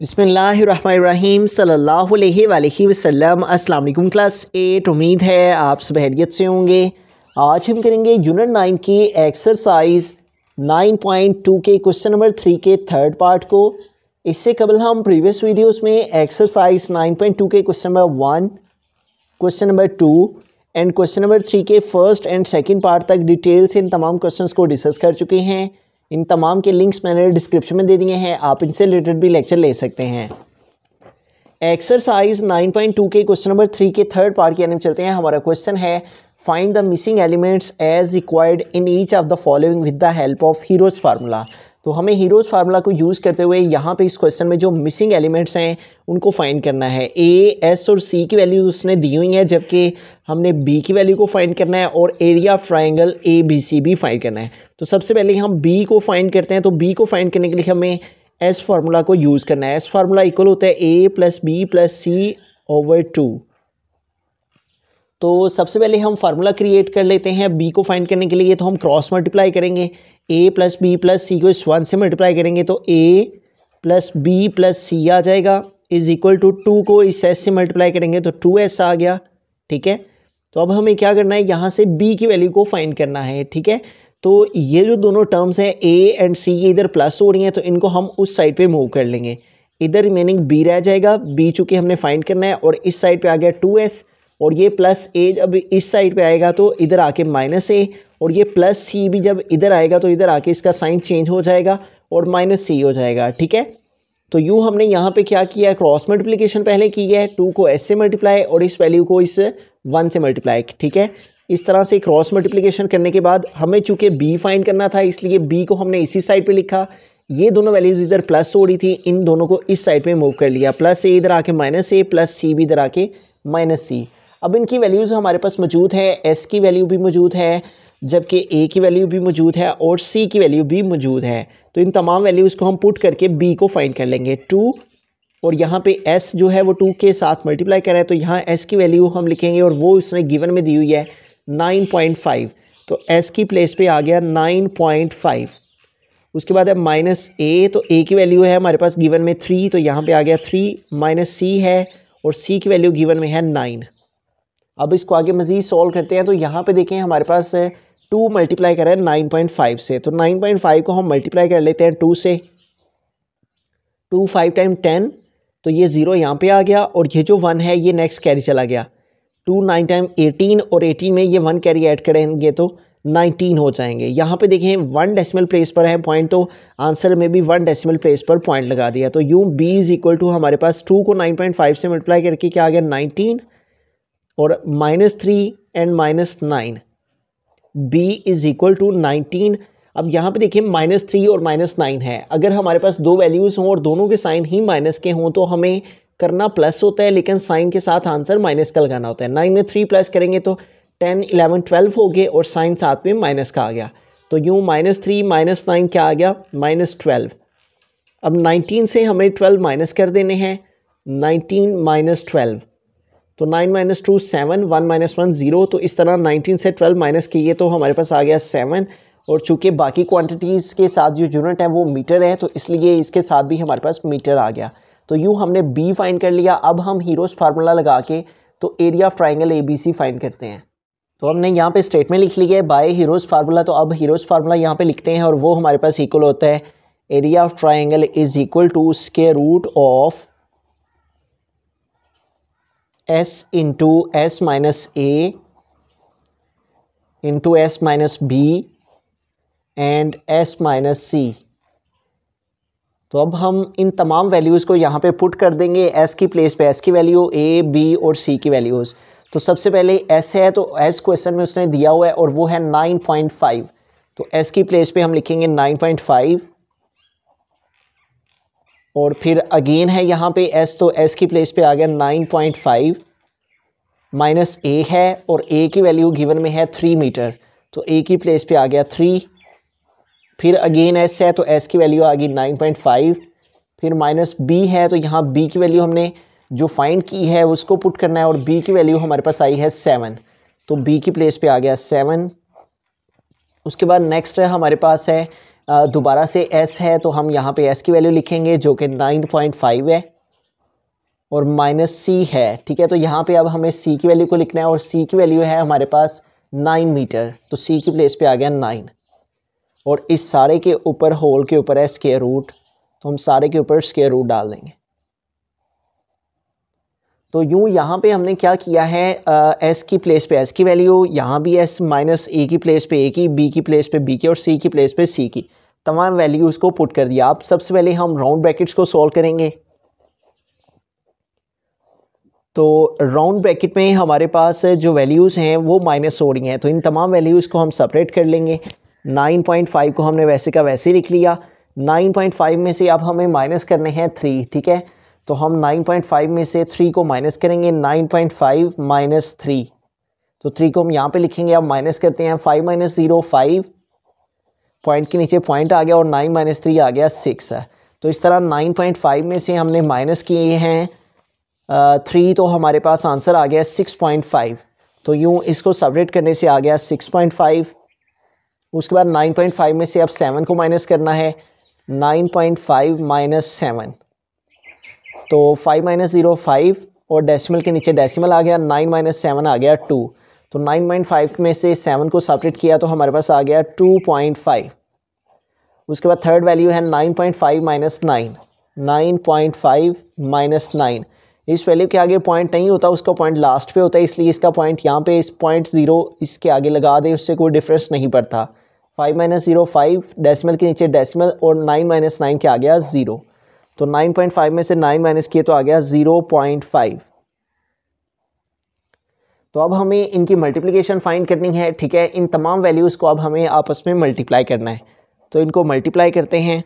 बिस्मिल्लाहिर्रहमानिर्रहीम सल्लल्लाहु अलैहि वसल्लम। अस्सलाम वालेकुम क्लास 8। उम्मीद है आप सब खैरियत से होंगे। आज हम करेंगे यूनिट 9 की एक्सरसाइज 9.2 के क्वेश्चन नंबर 3 के थर्ड पार्ट को। इससे कबल हम प्रीवियस वीडियोस में एक्सरसाइज 9.2 के question number 1, question number 2 and question number 3 के फर्स्ट एंड सेकंड पार्ट तक डिटेल से इन तमाम क्वेश्चंस को डिस्कस कर चुके हैं। इन तमाम के लिंक्स मैंने डिस्क्रिप्शन में दे दिए हैं, आप इनसे रिलेटेड भी लेक्चर ले सकते हैं। एक्सरसाइज 9.2 के क्वेश्चन नंबर 3 के थर्ड पार्ट की तरफ चलते हैं। हमारा क्वेश्चन है find the missing elements as required in each of the following with the help of Hero's formula. तो हमें हीरोज़ फार्मूला को यूज़ करते हुए यहाँ पे इस क्वेश्चन में जो मिसिंग एलिमेंट्स हैं उनको फाइंड करना है। ए, एस और सी की वैल्यूज उसने दी हुई हैं, जबकि हमने बी की वैल्यू को फाइंड करना है और area of triangle A B C भी फाइंड करना है। तो सबसे पहले हम बी को फाइंड करते हैं। तो बी को फाइंड करने के लिए हमें एस फार्मूला को यूज़ करना है। एस फार्मूला इक्वल होता है ए प्लस बी प्लस सी ओवर 2। तो सबसे पहले हम फार्मूला क्रिएट कर लेते हैं बी को फाइंड करने के लिए। तो हम क्रॉस मल्टीप्लाई करेंगे, ए प्लस बी प्लस सी को इस 1 से मल्टीप्लाई करेंगे तो ए प्लस बी प्लस सी आ जाएगा इज इक्वल टू 2 को इस एस से मल्टीप्लाई करेंगे तो 2s आ गया। ठीक है, तो अब हमें क्या करना है, यहाँ से बी की वैल्यू को फाइंड करना है। ठीक है, तो ये जो दोनों टर्म्स हैं ए एंड सी ये इधर प्लस हो रही हैं, तो इनको हम उस साइड पे मूव कर लेंगे। इधर रिमेनिंग बी रह जाएगा, बी चूँकि हमने फाइंड करना है, और इस साइड पे आ गया 2s, और ये प्लस ए जब इस साइड पे आएगा तो इधर आके माइनस ए, और ये प्लस सी भी जब इधर आएगा तो इधर आके इसका साइन चेंज हो जाएगा और माइनस सी हो जाएगा। ठीक है, तो यूँ हमने यहाँ पे क्या किया है, क्रॉस मल्टीप्लिकेशन पहले की है, 2 को एस से मल्टीप्लाई और इस वैल्यू को इस 1 से मल्टीप्लाई। ठीक है, इस तरह से क्रॉस मल्टीप्लिकेशन करने के बाद हमें चूँकि बी फाइंड करना था, इसलिए बी को हमने इसी साइड पे लिखा। ये दोनों वैल्यूज़ इधर प्लस हो रही थी, इन दोनों को इस साइड पे मूव कर लिया। प्लस ए इधर आके माइनस ए, प्लस सी भी इधर आके माइनस सी। अब इनकी वैल्यूज़ हमारे पास मौजूद है, एस की वैल्यू भी मौजूद है, जबकि ए की वैल्यू भी मौजूद है और सी की वैल्यू भी मौजूद है। तो इन तमाम वैल्यूज़ को हम पुट करके बी को फाइंड कर लेंगे। 2 और यहाँ पे एस जो है वो 2 के साथ मल्टीप्लाई कर रहा है, तो यहाँ एस की वैल्यू हम लिखेंगे और वो उसने गिवन में दी हुई है 9.5। तो एस की प्लेस पे आ गया 9.5। उसके बाद है माइनस ए, तो ए की वैल्यू है हमारे पास गिवन में 3, तो यहाँ पे आ गया 3, माइनस सी है और सी की वैल्यू गिवन में है 9। अब इसको आगे मज़ीद सॉल्व करते हैं। तो यहाँ पे देखें हमारे पास 2 मल्टीप्लाई कर रहे हैं 9.5 से, तो 9.5 को हम मल्टीप्लाई कर लेते हैं 2 से। 2 5 टाइम 10, तो ये 0 यहाँ पे आ गया और ये जो 1 है ये नेक्स्ट कैरी चला गया। 2 9 टाइम 18 और 18 में ये 1 कैरी ऐड करेंगे तो 19 हो जाएंगे। यहाँ पे देखें 1 डेसिमल प्लेस पर है पॉइंट, तो आंसर में भी 1 डेसिमल प्लेस पर पॉइंट लगा दिया। तो यूँ b इज़ इक्वल टू हमारे पास 2 को 9.5 से मल्टीप्लाई करके क्या आ गया 19 और -3 and -9, b is equal to 19। अब यहाँ पे देखिए -3 और -9 है। अगर हमारे पास दो वैल्यूज़ हों और दोनों के साइन ही माइनस के हों तो हमें करना प्लस होता है, लेकिन साइन के साथ आंसर माइनस का लगाना होता है। 9 में 3 प्लस करेंगे तो 10 11 12 हो गए और साइन साथ में माइनस का आ गया। तो यूँ -3 -9 क्या आ गया -12। अब 19 से हमें 12 माइनस कर देने हैं, 19 - 12, तो 9 - 2 7, 1 - 1 0। तो इस तरह 19 से 12 माइनस किए तो हमारे पास आ गया 7। और चूँकि बाकी क्वांटिटीज़ के साथ जो यूनिट है वो मीटर है, तो इसलिए इसके साथ भी हमारे पास मीटर आ गया। तो यूँ हमने बी फाइंड कर लिया। अब हम हीरोज़ फार्मूला लगा के तो area of triangle A B C find करते हैं। तो हमने यहाँ पे स्टेटमेंट लिख ली है बाय हीरोज़ फार्मूला। तो अब हीरोज़ फार्मूला यहाँ पे लिखते हैं और वो हमारे पास इक्वल होता है area of triangle is equal to square root of s into S minus A into S minus B and S minus C. तो अब हम इन तमाम वैल्यूज़ को यहाँ पे पुट कर देंगे s की प्लेस पे, s की वैल्यू a b और c की वैल्यूज़। तो सबसे पहले s है, तो s क्वेश्चन में उसने दिया हुआ है और वो है 9.5, तो s की प्लेस पे हम लिखेंगे 9.5 और फिर अगेन है यहाँ पे s, तो s की प्लेस पे आ गया 9.5 माइनस a है और a की वैल्यू गिवन में है 3 मीटर, तो a की प्लेस पे आ गया 3। फिर अगेन s है, तो s की वैल्यू आ गई 9.5। फिर माइनस b है, तो यहाँ b की वैल्यू हमने जो फाइंड की है उसको पुट करना है और b की वैल्यू हमारे पास आई है 7, तो b की प्लेस पे आ गया 7। उसके बाद नेक्स्ट है हमारे पास है दोबारा से s है तो हम यहाँ पे s की वैल्यू लिखेंगे जो कि 9.5 है और माइनस c है। ठीक है, तो यहाँ पे अब हमें c की वैल्यू को लिखना है और c की वैल्यू है हमारे पास 9 मीटर, तो c की प्लेस पे आ गया 9 और इस सारे के ऊपर होल के ऊपर है स्क्वायर रूट, तो हम सारे के ऊपर स्क्वायर रूट डाल देंगे। तो यूँ यहाँ पे हमने क्या किया है, s की प्लेस पे s की वैल्यू, यहाँ भी s माइनस a की प्लेस पे a की, b की प्लेस पे b की और c की प्लेस पे c की तमाम वैल्यूज़ को पुट कर दिया। अब सबसे पहले हम राउंड ब्रैकेट्स को सॉल्व करेंगे। तो राउंड ब्रैकेट में हमारे पास जो वैल्यूज़ हैं वो माइनस हो रही हैं, तो इन तमाम वैल्यूज़ को हम सेपरेट कर लेंगे। 9.5 को हमने वैसे का वैसे लिख लिया। 9.5 में से अब हमें माइनस करने हैं 3। ठीक है, तो हम 9.5 में से 3 को माइनस करेंगे। 9.5 माइनस 3, तो 3 को हम यहाँ पे लिखेंगे। अब माइनस करते हैं 5 माइनस 0 5, पॉइंट के नीचे पॉइंट आ गया और 9 माइनस 3 आ गया 6 है। तो इस तरह 9.5 में से हमने माइनस किए हैं 3, तो हमारे पास आंसर आ गया 6.5। तो यूँ इसको सेपरेट करने से आ गया 6.5। उसके बाद 9.5 में से अब 7 को माइनस करना है। 9.5 माइनस 7, तो 5 माइनस 0 5 और डेसिमल के नीचे डेसिमल आ गया। 9 माइनस 7 आ गया 2, तो 9.5 में से 7 को सेपरेट किया तो हमारे पास आ गया 2.5। उसके बाद थर्ड वैल्यू है 9.5 माइनस 9। 9.5 माइनस 9, इस वैल्यू के आगे पॉइंट नहीं होता, उसका पॉइंट लास्ट पे होता है, इसलिए इसका पॉइंट यहाँ पे इस पॉइंट 0 इसके आगे लगा दे, उससे कोई डिफरेंस नहीं पड़ता। 5 माइनस 0 5, डेसिमल के नीचे डेसिमल और 9 माइनस 9 के आ गया 0, तो 9.5 में से 9 माइनस किए तो आ गया 0.5। तो अब हमें इनकी मल्टीप्लिकेशन फाइंड करनी है। ठीक है, इन तमाम वैल्यूज़ को अब हमें आपस में मल्टीप्लाई करना है, तो इनको मल्टीप्लाई करते हैं।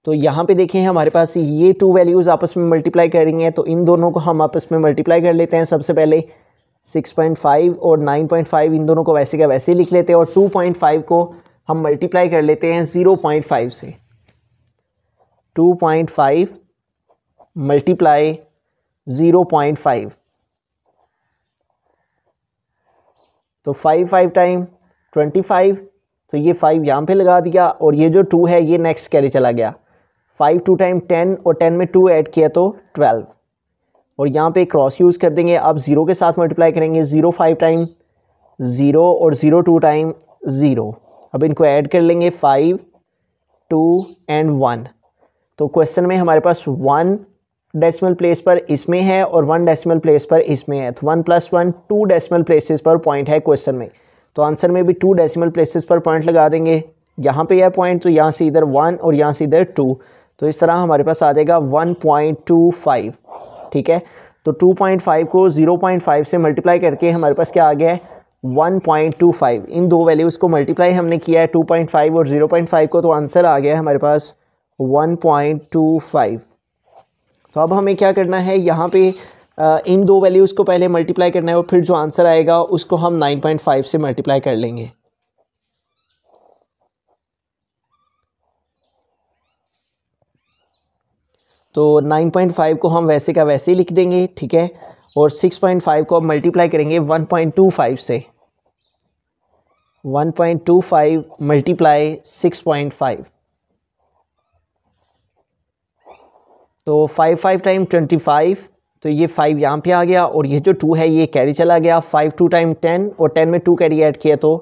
तो यहाँ पे देखें हमारे पास ये 2 वैल्यूज़ आपस में मल्टीप्लाई करेंगे, तो इन दोनों को हम आपस में मल्टीप्लाई कर लेते हैं। सबसे पहले 6.5 और 9.5 इन दोनों को वैसे का वैसे ही लिख लेते हैं और 2.5 को हम मल्टीप्लाई कर लेते हैं 0.5 से। 2.5 मल्टीप्लाई 0.5, तो 5 5 टाइम 25, तो ये 5 यहाँ पे लगा दिया और ये जो 2 है ये नेक्स्ट कैरी चला गया। 5 2 टाइम 10 और 10 में 2 ऐड किया तो 12, और यहाँ पे क्रॉस यूज़ कर देंगे। अब 0 के साथ मल्टीप्लाई करेंगे। 0 5 टाइम 0 और 0 2 टाइम 0, अब इनको ऐड कर लेंगे 5 2 एंड 1। तो क्वेश्चन में हमारे पास 1 डेसिमल प्लेस पर इसमें है और 1 डेसिमल प्लेस पर इसमें है, तो 1 + 1 2 डेसिमल प्लेसेस पर पॉइंट है क्वेश्चन में, तो आंसर में भी 2 डेसिमल प्लेसेस पर पॉइंट लगा देंगे। यहाँ पे यह पॉइंट, तो यहाँ से इधर 1 और यहाँ से इधर 2, तो इस तरह हमारे पास आ जाएगा 1.25। ठीक है, तो 2.5 को 0.5 से मल्टीप्लाई करके हमारे पास क्या आ गया है 1.25। इन दो वैल्यूज़ को मल्टीप्लाई हमने किया है 2.5 और 0.5 को, तो आंसर आ गया है हमारे पास 1.25। तो अब हमें क्या करना है, यहाँ पे इन दो वैल्यूज़ को पहले मल्टीप्लाई करना है और फिर जो आंसर आएगा उसको हम 9.5 से मल्टीप्लाई कर लेंगे। तो 9.5 को हम वैसे का वैसे ही लिख देंगे। ठीक है, और 6.5 को अब मल्टीप्लाई करेंगे 1.25 से। 1.25 मल्टीप्लाई 6.5, तो 5 5 टाइम 25, तो ये 5 यहाँ पे आ गया और ये जो 2 है ये कैरी चला गया। 5 2 टाइम 10 और 10 में 2 कैरी ऐड किया तो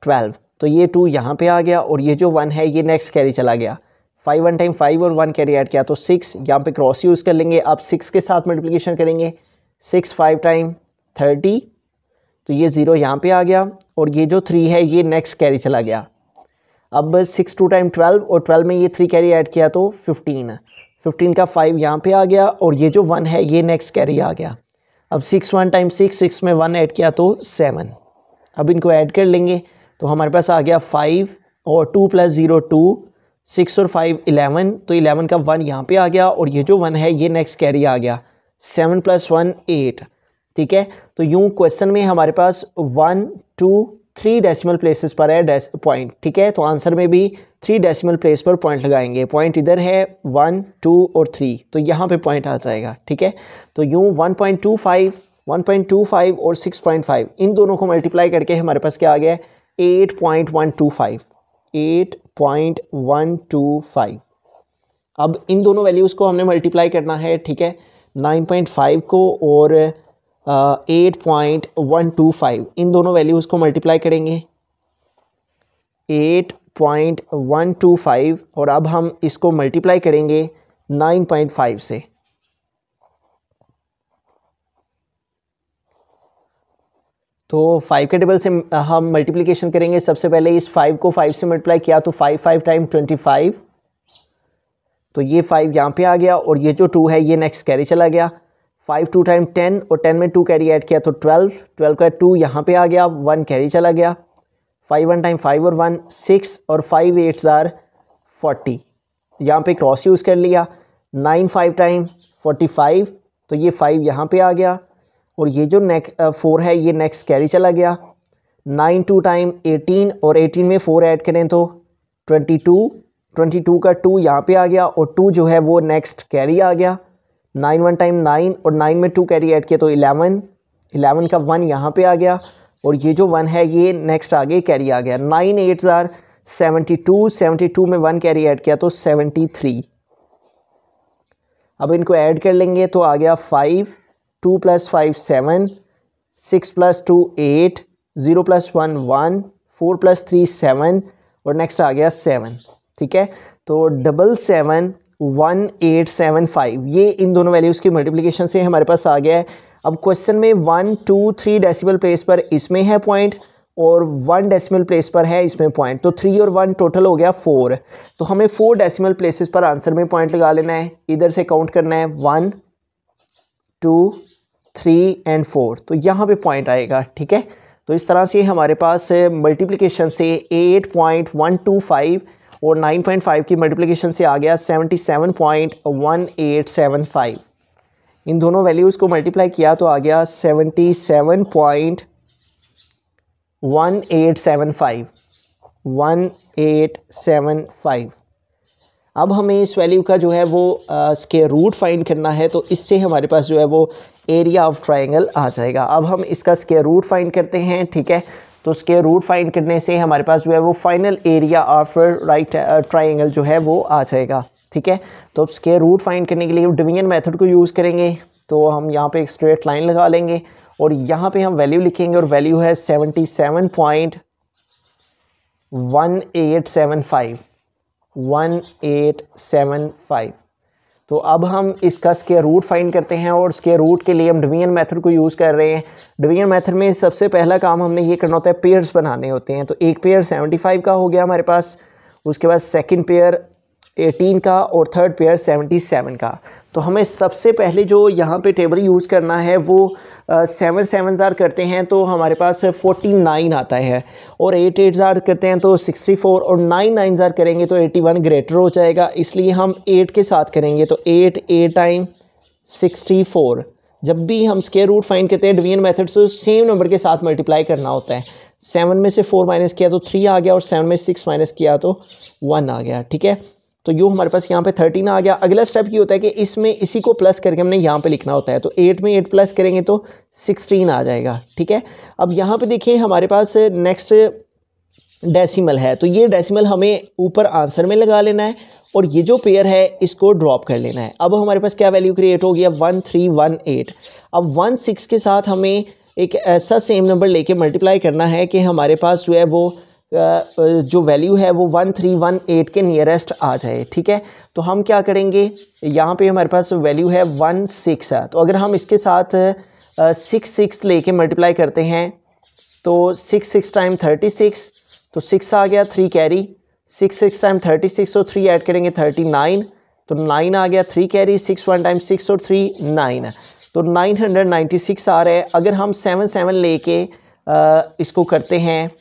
12, तो ये 2 यहाँ पे आ गया और ये जो 1 है ये नेक्स्ट कैरी चला गया। 5 1 टाइम 5 और 1 कैरी ऐड किया तो 6, यहाँ पे क्रॉस यूज़ कर लेंगे। अब 6 के साथ मल्टीप्लिकेशन करेंगे। 6 5 टाइम 30, तो ये 0 यहाँ पे आ गया और ये जो 3 है ये नेक्स्ट कैरी चला गया। अब 6 2 टाइम 12 और 12 में ये 3 कैरी ऐड किया तो 15, 15 का 5 यहाँ पे आ गया और ये जो 1 है ये नेक्स्ट कैरी आ गया। अब 6 1 टाइम 6, 6 में 1 ऐड किया तो 7। अब इनको ऐड कर लेंगे तो हमारे पास आ गया 5 और 2 + 0 2, 6 और 5 11, तो 11 का 1 यहाँ पे आ गया और ये जो 1 है ये नेक्स्ट कैरी आ गया। 7 + 1 8। ठीक है, तो यूँ क्वेश्चन में हमारे पास 1 2 3 डेसिमल प्लेसेस पर है पॉइंट। ठीक है, तो आंसर में भी 3 डेसिमल प्लेस पर पॉइंट लगाएंगे। पॉइंट इधर है 1 2 और 3, तो यहाँ पे पॉइंट आ जाएगा। ठीक है, तो यूँ 1.25 1.25 और 6.5 इन दोनों को मल्टीप्लाई करके हमारे पास क्या आ गया है 8.125। 8.125। अब इन दोनों वैल्यूज़ को हमने मल्टीप्लाई करना है, ठीक है। 9.5 को और 8.125 इन दोनों वैल्यूज़ को मल्टीप्लाई करेंगे 8.125 और अब हम इसको मल्टीप्लाई करेंगे 9.5 से। तो 5 के टेबल से हम मल्टीप्लिकेशन करेंगे। सबसे पहले इस 5 को 5 से मल्टीप्लाई किया तो 5 5 टाइम 25, तो ये 5 यहाँ पे आ गया और ये जो 2 है ये नेक्स्ट कैरी चला गया। 5 2 टाइम 10 और 10 में 2 कैरी ऐड किया तो 12, 12 का 2 यहाँ पे आ गया, 1 कैरी चला गया। 5 1 टाइम 5 और 1 6 और 5 8 जार 40, यहाँ पे क्रॉस यूज़ कर लिया। 9 5 टाइम 45, तो ये 5 यहाँ पे आ गया और ये जो 4 है ये नेक्स्ट कैरी चला गया। 9 2 टाइम 18 और 18 में 4 ऐड करें तो 22, 22 का 2 यहाँ पे आ गया और 2 जो है वो नेक्स्ट कैरी आ गया। 9 1 टाइम 9 और 9 में 2 कैरी ऐड किया तो 11, 11 का 1 यहाँ पे आ गया और ये जो 1 है ये नेक्स्ट आगे कैरी आ गया। 9 8 जार 72, 72 में 1 कैरी ऐड किया तो 73। अब इनको ऐड कर लेंगे तो आ गया 5, 2 + 5 7, 6 + 2 8, 0 + 1 1, 4 + 3 7 और नेक्स्ट आ गया 7, ठीक है। तो 771875 ये इन दोनों वैल्यूज़ की मल्टीप्लिकेशन से हमारे पास आ गया है। अब क्वेश्चन में 1 2 3 डेसिमल प्लेस पर इसमें है पॉइंट और 1 डेसिमल प्लेस पर है इसमें पॉइंट, तो 3 और 1 टोटल हो गया 4। तो हमें 4 डेसिमल प्लेसेस पर आंसर में पॉइंट लगा लेना है। इधर से काउंट करना है 1 2 3 एंड 4, तो यहाँ पे पॉइंट आएगा, ठीक है। तो इस तरह से हमारे पास मल्टीप्लिकेशन से 8.125 और 9.5 की मल्टीप्लिकेशन से आ गया 77.1875। इन दोनों वैल्यूज़ को मल्टीप्लाई किया तो आ गया 77.1875। 1875। अब हमें इस वैल्यू का जो है वो स्क्वायर रूट फाइंड करना है, तो इससे हमारे पास जो है वो एरिया ऑफ ट्रायंगल आ जाएगा। अब हम इसका स्क्वायर रूट फाइंड करते हैं, ठीक है। तो स्क्वायर रूट फाइंड करने से हमारे पास जो है वो final area of right triangle जो है वो आ जाएगा, ठीक है। तो अब स्क्वायर रूट फाइंड करने के लिए डिवीजन मेथड को यूज़ करेंगे। तो हम यहाँ पे एक स्ट्रेट लाइन लगा लेंगे और यहाँ पे हम वैल्यू लिखेंगे और वैल्यू है 77.1875। 1875। तो अब हम इसका स्क्वायर रूट फाइंड करते हैं और स्क्वायर रूट के लिए हम डिवीजन मेथड को यूज़ कर रहे हैं। डिवीजन मेथड में सबसे पहला काम हमने ये करना होता है, पेयर्स बनाने होते हैं। तो एक पेयर 75 का हो गया हमारे पास, उसके बाद सेकंड पेयर 18 का और थर्ड पेयर 77 का। तो हमें सबसे पहले जो यहाँ पे टेबल यूज़ करना है वो 7 7 जार करते हैं तो हमारे पास 49 आता है, और 8 8 जार करते हैं तो 64, और 9 9 जार करेंगे तो 81 ग्रेटर हो जाएगा। इसलिए हम 8 के साथ करेंगे तो 8 8 टाइम 64। जब भी हम स्क्वायर रूट फाइंड करते हैं डिवीजन मेथड से सेम नंबर के साथ मल्टीप्लाई करना होता है। 7 में से 4 माइनस किया तो 3 आ गया और 7 में 6 माइनस किया तो 1 आ गया, ठीक है। तो यो हमारे पास यहाँ पे 13 आ गया। अगला स्टेप ये होता है कि इसमें इसी को प्लस करके हमने यहाँ पे लिखना होता है। तो 8 में 8 प्लस करेंगे तो 16 आ जाएगा, ठीक है। अब यहाँ पे देखिए हमारे पास नेक्स्ट डेसिमल है, तो ये डेसिमल हमें ऊपर आंसर में लगा लेना है और ये जो पेयर है इसको ड्रॉप कर लेना है। अब हमारे पास क्या वैल्यू क्रिएट हो गया 1318। अब 16 के साथ हमें एक ऐसा सेम नंबर लेके मल्टीप्लाई करना है कि हमारे पास जो है वो जो वैल्यू है वो 1318 के नियरेस्ट आ जाए, ठीक है। तो हम क्या करेंगे, यहाँ पे हमारे पास वैल्यू है 16 है, तो अगर हम इसके साथ 6 6 लेके मल्टीप्लाई करते हैं तो 6 6 टाइम 36, तो 6 आ गया, 3 कैरी, 6 6 टाइम 36 और 3 ऐड करेंगे 39, तो 9 आ गया, 3 कैरी, 6 1 टाइम 6 और 3 9, तो 996 आ रहा है। अगर हम 7 7 लेके इसको करते हैं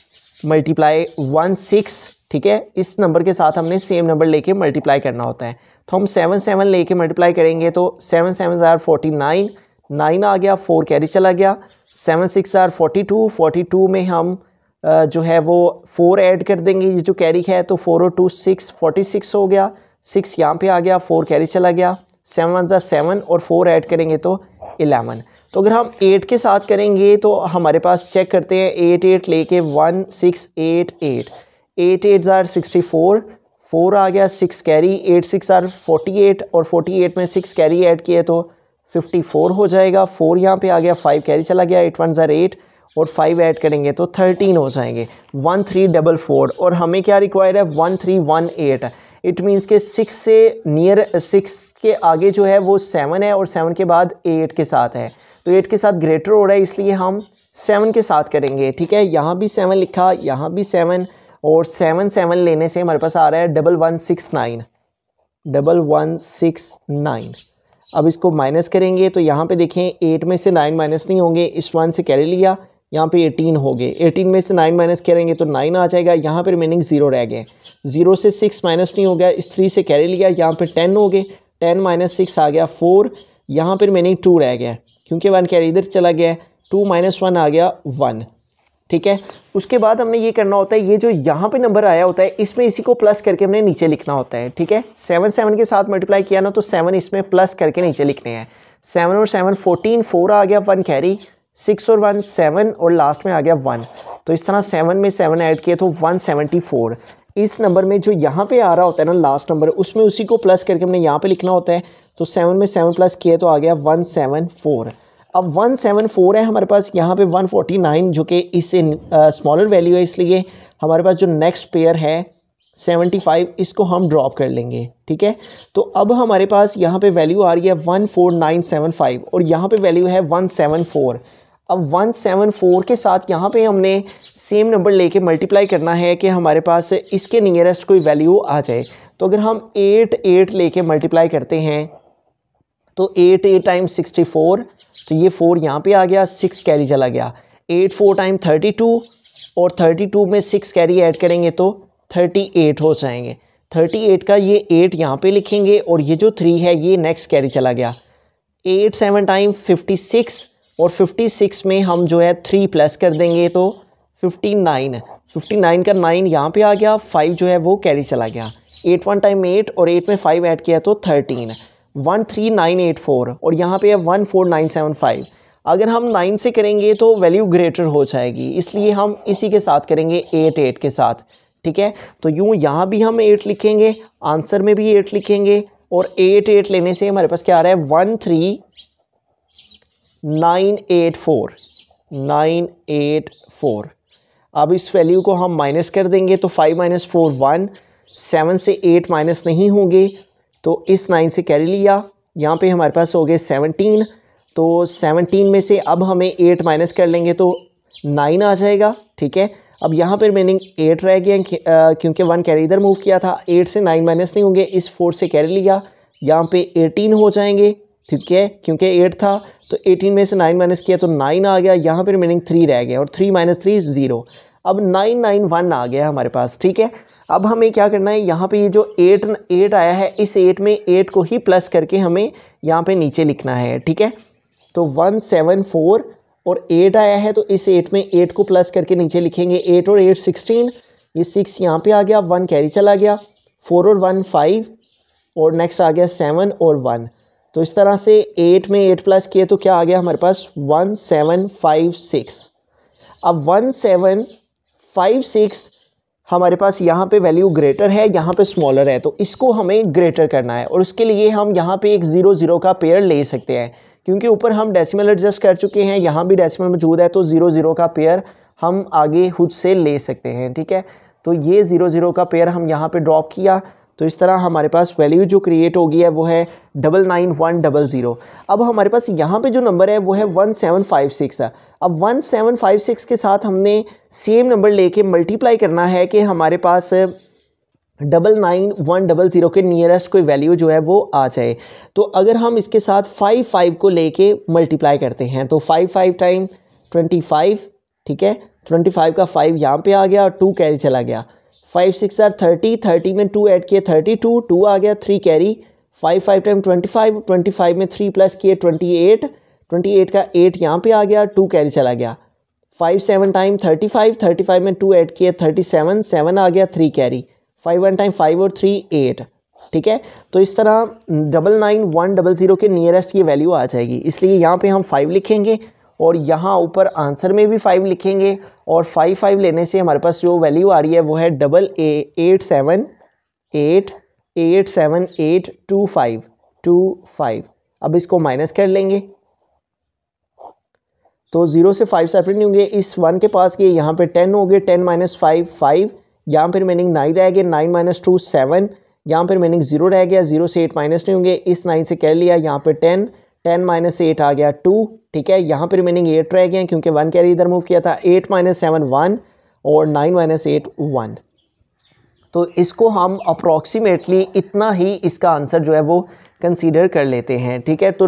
मल्टीप्लाई 16, ठीक है, इस नंबर के साथ हमने सेम नंबर लेके मल्टीप्लाई करना होता है। तो हम 7 7 लेके मल्टीप्लाई करेंगे तो 7 7 जार 49, 9 आ गया, 4 कैरी चला गया, 7 6 जार 42, 42 में हम जो है वो 4 ऐड कर देंगे, ये जो कैरी है, तो 4 और 2 6, 46 हो गया, 6 यहाँ पे आ गया, 4 कैरी चला गया, 7 1 जार 7 और 4 ऐड करेंगे तो 11। तो अगर हम 8 के साथ करेंगे तो हमारे पास चेक करते हैं 8 8 लेके 1 6 8 8 8 8 आर 64, 4 आ गया, 6 कैरी, 8 6 आर 48 और 48 में 6 कैरी ऐड किए तो 54 हो जाएगा। 4 यहाँ पे आ गया, 5 कैरी चला गया, 8 1 आर 8 और 5 ऐड करेंगे तो 13 हो जाएंगे। 1344 और हमें क्या रिक्वायर्ड है 1318। इट मीन्स के 6 से नियर 6 के आगे जो है वो 7 है और 7 के बाद 8 के साथ है, तो 8 के साथ ग्रेटर हो रहा है इसलिए हम 7 के साथ करेंगे। ठीक है, यहाँ भी 7 लिखा, यहाँ भी 7 और 7 7 लेने से हमारे पास आ रहा है 1169 1169। अब इसको माइनस करेंगे तो यहाँ पे देखें 8 में से 9 माइनस नहीं होंगे, इस 1 से कैरी लिया, यहाँ पे 18 हो गए, 18 में से 9 माइनस करेंगे तो 9 आ जाएगा, यहाँ पे रिमेनिंग 0 रह गए, 0 से 6 माइनस नहीं हो गया, इस 3 से कैरी लिया, यहाँ पे 10 हो गए, 10 माइनस 6 आ गया 4, यहाँ पे रिमेनिंग 2 रह गया क्योंकि 1 कैरी इधर चला गया, 2 माइनस 1 आ गया 1। ठीक है, उसके बाद हमने ये करना होता है, ये जो यहाँ पे नंबर आया होता है इसमें इसी को प्लस करके हमने नीचे लिखना होता है। ठीक है, 7 7 के साथ मल्टीप्लाई किया ना तो 7 इसमें प्लस करके नीचे लिखने हैं। 7 और 7 14, 4 आ गया, 1 कैरी, 6 और 1 7 और लास्ट में आ गया 1, तो इस तरह 7 में 7 ऐड किए तो 174। इस नंबर में जो यहाँ पे आ रहा होता है ना लास्ट नंबर, उसमें उसी को प्लस करके हमने यहाँ पे लिखना होता है, तो 7 में 7 प्लस किए तो आ गया 174। अब 174 है हमारे पास, यहाँ पे 149 जो कि इससे स्मॉलर वैल्यू है, इसलिए हमारे पास जो नेक्स्ट पेयर है 75 इसको हम ड्रॉप कर लेंगे। ठीक है, तो अब हमारे पास यहाँ पे वैल्यू आ रही है 14975 और यहाँ पे वैल्यू है 174। अब 174 के साथ यहाँ पे हमने सेम नंबर लेके मल्टीप्लाई करना है कि हमारे पास इसके नियरेस्ट कोई वैल्यू आ जाए। तो अगर हम 8 8 लेके मल्टीप्लाई करते हैं तो 8 8 टाइम्स 64, तो ये 4 यहाँ पे आ गया, 6 कैरी चला गया, 8 4 टाइम 32 और 32 में 6 कैरी ऐड करेंगे तो 38 हो जाएंगे। 38 का ये 8 यहाँ पे लिखेंगे और ये जो 3 है ये नेक्स्ट कैरी चला गया, 8 7 टाइम 56 और 56 में हम जो है 3 प्लस कर देंगे तो 59, 59 का 9 यहाँ पे आ गया, 5 जो है वो कैरी चला गया, 8 1 टाइम 8 और 8 में 5 ऐड किया तो 13, 13984 और यहाँ पे है 14975। अगर हम 9 से करेंगे तो वैल्यू ग्रेटर हो जाएगी, इसलिए हम इसी के साथ करेंगे 8 8 के साथ। ठीक है, तो यूँ यहाँ भी हम 8 लिखेंगे, आंसर में भी 8 लिखेंगे और 8 8 लेने से हमारे पास क्या आ रहा है 13984 984। अब इस वैल्यू को हम माइनस कर देंगे तो 5 माइनस 4 1, 7 से 8 माइनस नहीं होंगे तो इस 9 से कैरी लिया, यहाँ पे हमारे पास हो गए 17, तो 17 में से अब हमें 8 माइनस कर लेंगे तो 9 आ जाएगा। ठीक है, अब यहाँ पे रिमेनिंग 8 रह गया क्योंकि 1 कैरी इधर मूव किया था, 8 से 9 माइनस नहीं होंगे, इस 4 से कैरी लिया, यहाँ पे 18 हो जाएंगे। ठीक है, क्योंकि 8 था तो 18 में से 9 माइनस किया तो 9 आ गया, यहाँ पे रिमेनिंग 3 रह गया और 3 माइनस 3 0, अब 991 आ गया हमारे पास। ठीक है, अब हमें क्या करना है, यहाँ पे ये जो 8 आया है इस 8 में 8 को ही प्लस करके हमें यहाँ पे नीचे लिखना है। ठीक है, तो 174 और 8 आया है तो इस 8 में 8 को प्लस करके नीचे लिखेंगे, 8 और 8 16, ये 6 यहाँ पे आ गया, 1 कैरी चला गया, 4 और 1 5 और नेक्स्ट आ गया 7 और 1, तो इस तरह से 8 में 8 प्लस किए तो क्या आ गया हमारे पास 1756। अब 1756 हमारे पास यहाँ पे वैल्यू ग्रेटर है, यहाँ पे स्मॉलर है, तो इसको हमें ग्रेटर करना है और उसके लिए हम यहाँ पे एक 0 0 का पेयर ले सकते हैं, क्योंकि ऊपर हम डेसिमल एडजस्ट कर चुके हैं, यहाँ भी डेसिमल मौजूद है, तो 0 0 का पेयर हम आगे खुद से ले सकते हैं। ठीक है, तो ये 0 0 का पेयर हम यहाँ पे ड्रॉप किया, तो इस तरह हमारे पास वैल्यू जो क्रिएट होगी है वो है 99100। अब हमारे पास यहाँ पे जो नंबर है वो है 1756 है। अब 1756 के साथ हमने सेम नंबर लेके मल्टीप्लाई करना है कि हमारे पास 99100 के नियरेस्ट कोई वैल्यू जो है वो आ जाए। तो अगर हम इसके साथ 5 5 को लेके मल्टीप्लाई करते हैं तो 5 5 टाइम 25, ठीक है, 25 का 5 यहाँ पे आ गया, 2 कैरी चला गया, 5 6 आर 30, 30 में 2 ऐड किए 32, 2 आ गया, 3 कैरी, 5 5 टाइम 25, 25 में 3 प्लस किए 28, 28 का 8 यहाँ पे आ गया, 2 कैरी चला गया, 5 7 टाइम 35, 35 में 2 ऐड किए 37, 7 आ गया, 3 कैरी, 5 1 टाइम 5 और 3 8, ठीक है। तो इस तरह 99100 के नियरेस्ट ये वैल्यू आ जाएगी, इसलिए यहाँ पे हम 5 लिखेंगे और यहाँ ऊपर आंसर में भी 5 लिखेंगे और 5 लेने से हमारे पास जो वैल्यू आ रही है वो है 878878252 अब इसको माइनस कर लेंगे तो 0 से 5 सेपरेट नहीं होंगे, इस 1 के पास ये यहाँ पे 10 हो गए, 10 - 5 5, यहाँ पर रिमेनिंग 9 रह गया, 9 - 2 7, यहाँ पर रिमेनिंग 0 रह गया, 0 से 8 माइनस नहीं होंगे, इस 9 से कर लिया, यहाँ पे 10 - 8 आ गया 2, ठीक है। यहाँ पे रिमेनिंग 8 रह गए क्योंकि 1 कैरी इधर मूव किया था, 8 - 7 1 और 9 - 8 1। तो इसको हम अप्रॉक्सीमेटली इतना ही इसका आंसर जो है वो कंसीडर कर लेते हैं, ठीक है। तो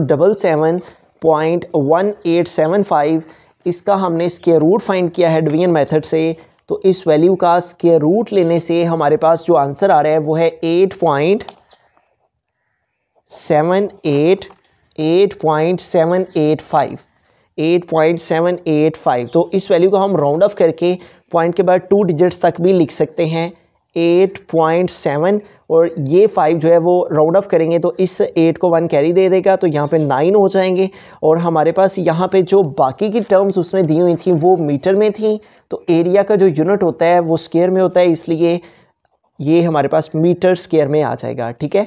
77.1875 इसका हमने स्क्वायर रूट फाइंड किया है डिवीजन मेथड से। तो इस वैल्यू का स्क्वायर रूट लेने से हमारे पास जो आंसर आ रहा है वो है 8.785। तो इस वैल्यू को हम राउंड ऑफ करके पॉइंट के बाद 2 डिजिट्स तक भी लिख सकते हैं, 8.7 और ये 5 जो है वो राउंड ऑफ करेंगे तो इस 8 को 1 कैरी दे देगा, तो यहाँ पे 9 हो जाएंगे। और हमारे पास यहाँ पे जो बाकी की टर्म्स उसने दी हुई थी वो मीटर में थी, तो एरिया का जो यूनिट होता है वो स्क्वायर में होता है, इसलिए ये हमारे पास मीटर स्क्वायर में आ जाएगा, ठीक है।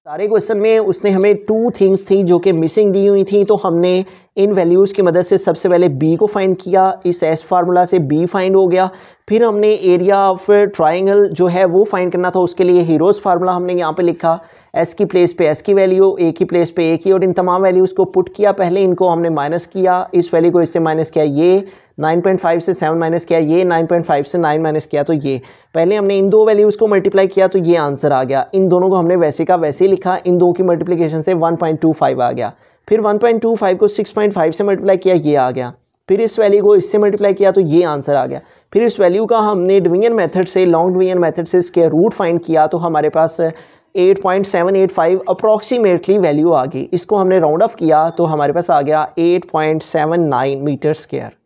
सारे क्वेश्चन में उसने हमें 2 थिंग्स थी जो कि मिसिंग दी हुई थी, तो हमने इन वैल्यूज़ की मदद से सबसे पहले b को फाइंड किया, इस एस फार्मूला से b फाइंड हो गया। फिर हमने एरिया ऑफ ट्राइंगल जो है वो फाइंड करना था, उसके लिए हीरोज़ फार्मूला हमने यहाँ पे लिखा, s की प्लेस पे s की वैल्यू, a की प्लेस पे a की, और इन तमाम वैल्यूज़ को पुट किया, पहले इनको हमने माइनस किया, इस वैल्यू को इससे माइनस किया, ये 9.5 से 7 माइनस किया, ये 9.5 से 9 माइनस किया, तो ये पहले हमने इन दो वैल्यूज़ को मल्टीप्लाई किया तो ये आंसर आ गया। इन दोनों को हमने वैसे का वैसे ही लिखा, इन दो की मल्टीप्लिकेशन से 1.25 आ गया। फिर 1.25 को 6.5 से मल्टीप्लाई किया, ये आ गया। फिर इस वैल्यू को इससे मल्टीप्लाई किया तो ये आंसर आ गया। फिर इस वैल्यू का हमने डिवीजन मेथड से, लॉन्ग डिवीजन मेथड से स्क्वायर रूट फाइंड किया, तो हमारे पास 8.785 अप्रॉक्सीमेटली वैल्यू आ गई। इसको हमने राउंड ऑफ किया तो हमारे पास आ गया 8.79 मीटर स्क्वायर।